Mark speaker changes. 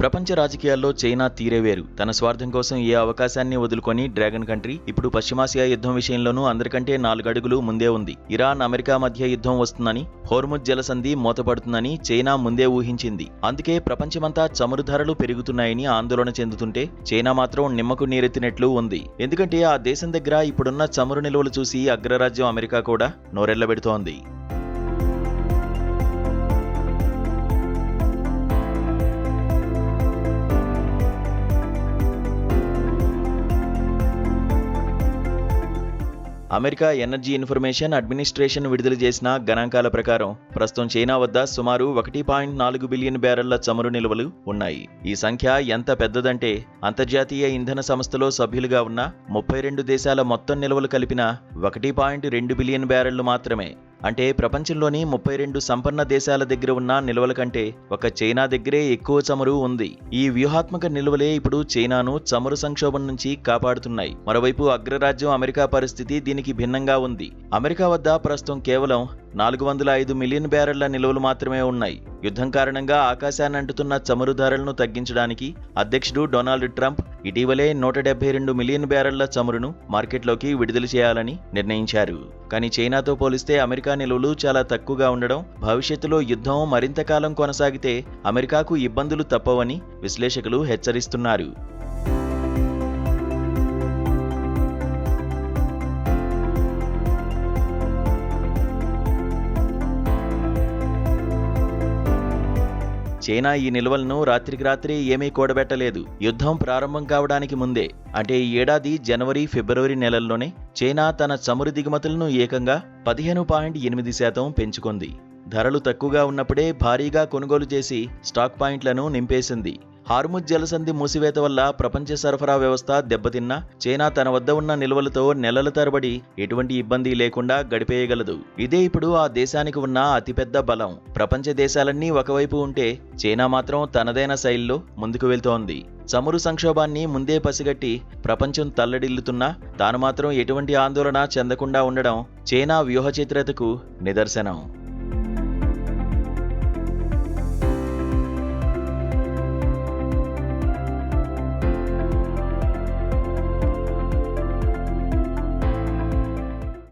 Speaker 1: ప్రపంచ రాజకీయాల్లో చైనా తీరే వేరు. తన స్వార్థం కోసం ఏ అవకాశాన్ని వదులుకొని డ్రాగన్ కంట్రీ ఇప్పుడు పశ్చిమాసియా యుద్ధం విషయంలోనూ అందరికంటే 4 అడుగులు ముందే ఉంది. ఇరాన్, అమెరికా మధ్య యుద్ధం వస్తుందని, హోర్ముజ్ జలసంధి మూతపడుతుందని చైనా ముందే ఊహించింది. అందుకే ప్రపంచమంతా చమురు ధరలు పెరుగుతున్నాయని ఆందోళన చెందుతుంటే చైనా మాత్రం నిమ్మకు నీరెత్తినట్లు ఉంది. ఎందుకంటే ఆ దేశం దగ్గర ఇప్పుడున్న చమురు నిల్వలు చూసి అగ్రరాజ్యం అమెరికా కూడా నోరెళ్లబెడుతోంది. అమెరికా ఎనర్జీ ఇన్ఫర్మేషన్ అడ్మినిస్ట్రేషన్ విడుదల చేసిన గణాంకాల ప్రకారం ప్రస్తుతం చైనా వద్ద సుమారు 1.4 బిలియన్ బ్యారెళ్ల చమురు నిల్వలు ఉన్నాయి. ఈ సంఖ్య ఎంత పెద్దదంటే అంతర్జాతీయ ఇంధన సంస్థలో సభ్యులుగా ఉన్న 32 దేశాల మొత్తం నిల్వలు కలిపిన 1.2 బిలియన్ బ్యారెళ్లు మాత్రమే. అంటే ప్రపంచంలోని 32 సంపన్న దేశాల దగ్గర ఉన్న నిల్వల కంటే ఒక చైనా దగ్గరే ఎక్కువ చమురు ఉంది. ఈ వ్యూహాత్మక నిల్వలే ఇప్పుడు చైనాను చమురు సంక్షోభం నుంచి కాపాడుతున్నాయి. మరోవైపు అగ్రరాజ్యం అమెరికా పరిస్థితి దీనికి భిన్నంగా ఉంది. అమెరికా వద్ద ప్రస్తుతం కేవలం 405 మిలియన్ బ్యారెళ్ల నిల్వలు మాత్రమే ఉన్నాయి. యుద్ధం కారణంగా ఆకాశాన్ని అంటుతున్న చమురు ధరలను తగ్గించడానికి అధ్యక్షుడు డొనాల్డ్ ట్రంప్ ఇటీవలే 172 మిలియన్ బ్యారెళ్ల చమురును మార్కెట్లోకి విడుదల చేయాలని నిర్ణయించారు. కానీ చైనాతో పోలిస్తే అమెరికా నిల్వలు చాలా తక్కువగా ఉండడం, భవిష్యత్తులో యుద్ధం మరింత కాలం కొనసాగితే అమెరికాకు ఇబ్బందులు తప్పవని విశ్లేషకులు హెచ్చరిస్తున్నారు. చైనా ఈ నిల్వలను రాత్రికి రాత్రి ఏమీ కూడబెట్టలేదు. యుద్ధం ప్రారంభం కావడానికి ముందే, అంటే ఈ ఏడాది జనవరి, ఫిబ్రవరి నెలల్లోనే చైనా తన చమురు దిగుమతులను ఏకంగా 15.8% పెంచుకుంది. ధరలు తక్కువగా ఉన్నప్పుడే భారీగా కొనుగోలు చేసి స్టాక్ పాయింట్లను నింపేసింది. హార్ముజ్ జలసంధి మూసివేత వల్ల ప్రపంచ సరఫరా వ్యవస్థ దెబ్బతిన్నా చైనా తన వద్ద ఉన్న నిల్వలతో నెలల తరబడి ఎటువంటి ఇబ్బంది లేకుండా గడిపేయగలదు. ఇదే ఇప్పుడు ఆ దేశానికి ఉన్న అతిపెద్ద బలం. ప్రపంచ దేశాలన్నీ ఒకవైపు ఉంటే చైనా మాత్రం తనదైన శైలిలో ముందుకు వెళ్తోంది. చమురు సంక్షోభాన్ని ముందే పసిగట్టి ప్రపంచం తల్లడిల్లుతున్నా తాను మాత్రం ఎటువంటి ఆందోళన చెందకుండా ఉండడం చైనా వ్యూహచిత్రతకు నిదర్శనం.